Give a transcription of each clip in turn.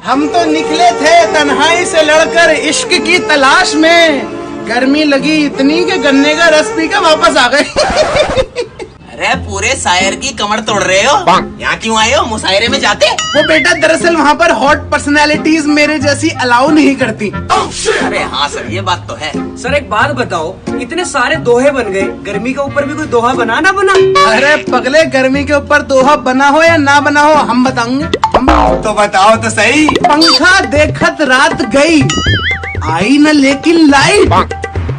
हम तो निकले थे तन्हाई से लड़कर इश्क की तलाश में, गर्मी लगी इतनी कि गन्ने का रस पी कर वापस आ गए। अरे पूरे शायर की कमर तोड़ रहे हो, यहाँ क्यों आए हो? मुशायरे में जाते? वो बेटा दरअसल वहाँ पर हॉट पर्सनैलिटीज मेरे जैसी अलाउ नहीं करती। अरे हाँ सर, ये बात तो है। सर एक बात बताओ, इतने सारे दोहे बन गए, गर्मी के ऊपर भी कोई दोहा बना ना बना? अरे पगले, गर्मी के ऊपर दोहा बना हो या ना बना हो हम बताएंगे। तो बताओ तो सही। पंखा देखत रात गई, आई न लेकिन लाइट,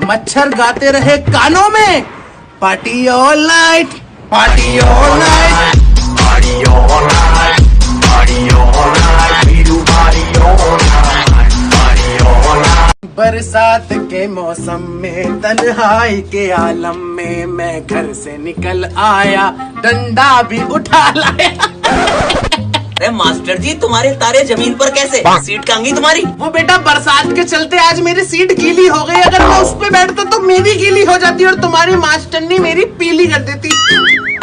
मच्छर गाते रहे कानों में, party all night, party all night, party all night, party all night, we do party all night, party all night. बरसात के मौसम में तन्हाई के आलम में मैं घर से निकल आया, डंडा भी उठा लाया। अरे मास्टर जी, तुम्हारे तारे जमीन पर कैसे? सीट कहाँ गई तुम्हारी? वो बेटा बरसात के चलते आज मेरी सीट गीली हो गई, अगर मैं उस पे बैठता तो मेरी गीली हो जाती और तुम्हारी मास्टरनी मेरी पीली कर देती।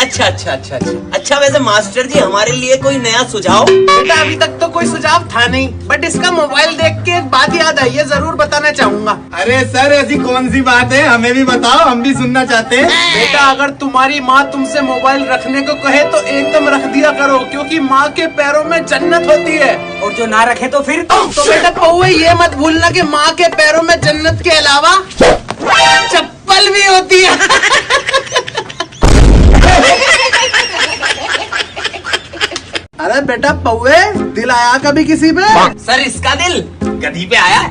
अच्छा अच्छा अच्छा अच्छा अच्छा। वैसे मास्टर जी, हमारे लिए कोई नया सुझाव? बेटा अभी तक तो कोई सुझाव था नहीं, बट इसका मोबाइल देख के एक बात याद आई है, जरूर बताना चाहूंगा। अरे सर, ऐसी कौन सी बात है? हमें भी बताओ, हम भी सुनना चाहते हैं। बेटा अगर तुम्हारी माँ तुमसे मोबाइल रखने को कहे तो एकदम रख दिया करो, क्योंकि माँ के पैरों में जन्नत होती है। और जो ना रखे तो फिर तो बेटा पौवे ये मत भूलना कि माँ के पैरों में जन्नत के अलावा चप्पल भी होती है। अरे बेटा पौवे, दिल आया कभी किसी पे? सर इसका दिल गधी पे आया है।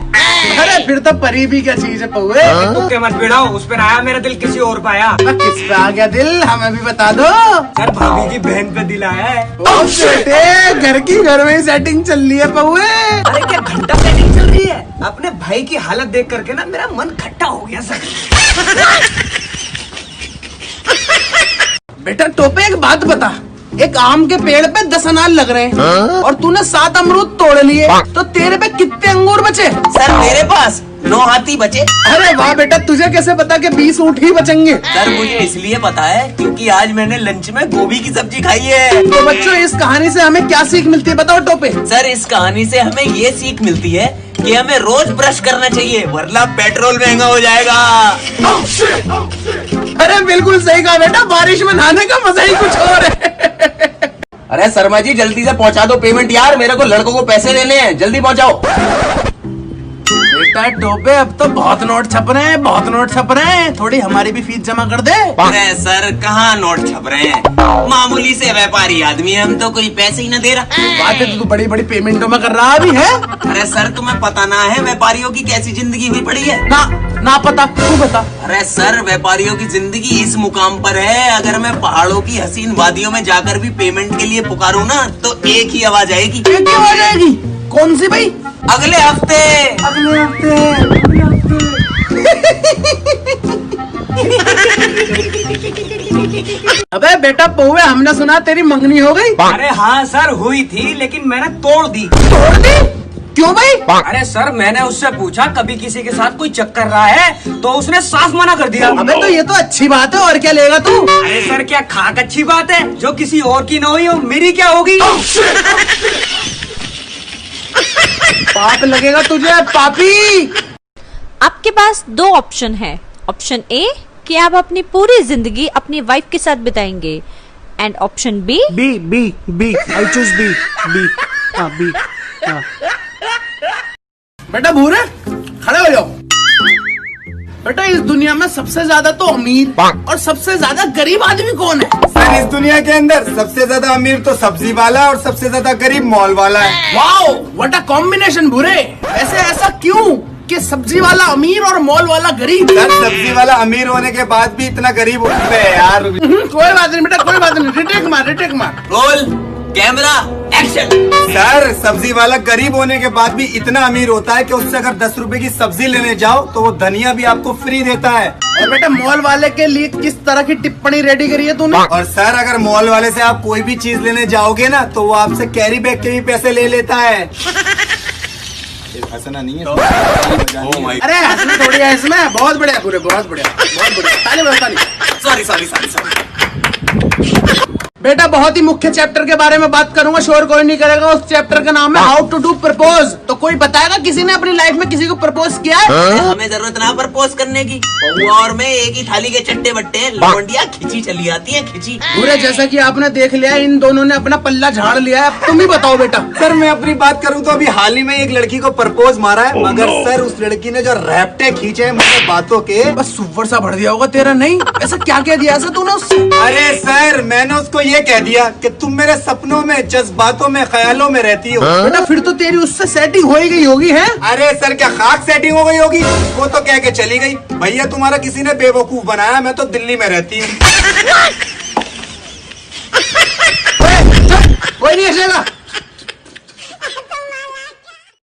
अरे फिर तो परी भी क्या चीज है पौवे। तुक्के मत भिड़ाओ, उस पर आया मेरा दिल, किसी और पे आया। किस पे आ गया दिल, हमें भी बता दो। सर भाभी की बहन पे दिल आया है। ओ बेटे, घर में सेटिंग चल रही है पौवे। अरे क्या घंटा सेटिंग चल रही है? अपने भाई की हालत देख करके ना मेरा मन खट्टा हो गया सर। बेटा टोपे, एक बात बता, एक आम के पेड़ पे 10 अनार लग रहे हैं और तूने 7 अमरूद तोड़ लिए, तो तेरे पे कितने अंगूर बचे? सर मेरे पास 9 हाथी बचे। अरे वाह बेटा, तुझे कैसे पता कि 20 ऊँट ही बचेंगे? सर मुझे इसलिए पता है क्योंकि आज मैंने लंच में गोभी की सब्जी खाई है। तो बच्चों, इस कहानी से हमें क्या सीख मिलती है बताओ टोपे? सर इस कहानी से हमें ये सीख मिलती है कि हमें रोज ब्रश करना चाहिए, वरना पेट्रोल महंगा हो जाएगा। अरे बिल्कुल सही कहा बेटा, बारिश में नहाने का मजा ही कुछ और है। अरे शर्मा जी, जल्दी से पहुंचा दो पेमेंट यार, मेरे को लड़कों को पैसे देने हैं, जल्दी पहुंचाओ। बेटा टोपे, अब तो बहुत नोट छप रहे हैं, बहुत नोट छप रहे हैं, थोड़ी हमारी भी फीस जमा कर दे। अरे सर कहाँ नोट छप रहे हैं, मामूली से व्यापारी आदमी है हम, तो कोई पैसे ही न दे रहा। बात है, तू बड़ी बड़ी पेमेंटों में कर रहा भी है। अरे सर तुम्हें पता ना है व्यापारियों की कैसी जिंदगी हुई पड़ी है? ना पता, तू बता। अरे सर, व्यापारियों की जिंदगी इस मुकाम पर है, अगर मैं पहाड़ों की हसीन वादियों में जाकर भी पेमेंट के लिए पुकारूं ना, तो एक ही आवाज आएगी। एक ही आवाज आएगी? कौन सी भाई? अगले हफ्ते। अगले हफ्ते। अबे बेटा पौवे, हमने सुना तेरी मंगनी हो गई। अरे हाँ सर, हुई थी, लेकिन मैंने तोड़ दी। तोड़ दी? क्यों भाई? अरे सर, मैंने उससे पूछा कभी किसी के साथ कोई चक्कर रहा है, तो उसने साफ मना कर दिया। अबे तो ये तो अच्छी बात है, और क्या लेगा तू? अरे सर, क्या खाक अच्छी बात है? जो किसी और की ना हुई हो, मेरी क्या होगी? पाप लगेगा तुझे, पापी। आपके पास 2 ऑप्शन है। ऑप्शन ए कि आप अपनी पूरी जिंदगी अपनी वाइफ के साथ बिताएंगे, and option B B I choose B. हाँ बी। बेटा भूरे, खड़े हो जाओ। बेटा इस दुनिया में सबसे ज्यादा तो अमीर और सबसे ज्यादा गरीब आदमी कौन है? सर इस दुनिया के अंदर सबसे ज्यादा अमीर तो सब्जी वाला और सबसे ज्यादा गरीब मॉल वाला है। वाओ, व्हाट अ कॉम्बिनेशन भूरे। वैसे ऐसा क्यों कि सब्जी वाला अमीर और मॉल वाला गरीब? सर सब्जी वाला अमीर होने के बाद भी इतना गरीब होता है यार। कोई बात नहीं बेटा, कोई बात नहीं, रिटेक मार। Roll camera action. सर सब्जी वाला गरीब होने के बाद भी इतना अमीर होता है कि उससे अगर 10 रुपए की सब्जी लेने जाओ तो वो धनिया भी आपको फ्री देता है। और बेटा मॉल वाले के लिए किस तरह की टिप्पणी रेडी करी है तूने? और सर अगर मॉल वाले से आप कोई भी चीज लेने जाओगे ना, तो वो आपसे कैरी बैग के भी पैसे ले लेता है। हंसना नहीं है। अरे हंसना थोड़ी है इसमें। बहुत बढ़िया पूरे, बहुत बढ़िया, बहुत बढ़िया। ताली बजाओ, ताली। सॉरी। बेटा बहुत ही मुख्य चैप्टर के बारे में बात करूंगा, शोर कोई नहीं करेगा। उस चैप्टर का नाम है हाउ टू डू प्रपोज। तो कोई बताएगा किसी ने अपनी लाइफ में किसी को प्रपोज किया है? हमें जरूरत ना प्रपोज करने की, बउआ और मैं एक ही थाली के चट्टे बट्टे हैं, लौंडिया खिंची चली आती है खिंची। पूरे जैसा कि आपने देख लिया, इन दोनों ने अपना पल्ला झाड़ लिया है। अब तुम ही बताओ बेटा। सर मैं अपनी बात करूं तो अभी हाल ही में एक लड़की को प्रपोज मारा है, मगर सर उस लड़की ने जो रैप्टे खींचे हैं मुझे बातों के, बस सुपर सा भर दिया होगा तेरा। नहीं ऐसा क्या कह दिया ऐसा तूने उससे? अरे सर मैंने उसको ये कह दिया कि तुम मेरे सपनों में, जज्बातों में, ख्यालों में रहती हो। बेटा फिर तो तेरी उससे सेटिंग हो ही गई होगी है? अरे सर क्या खाक सेटिंग हो गई होगी? वो तो कह के चली गई, भैया तुम्हारा किसी ने बेवकूफ बनाया, मैं तो दिल्ली में रहती हूँ। कोई नहीं हंसेगा।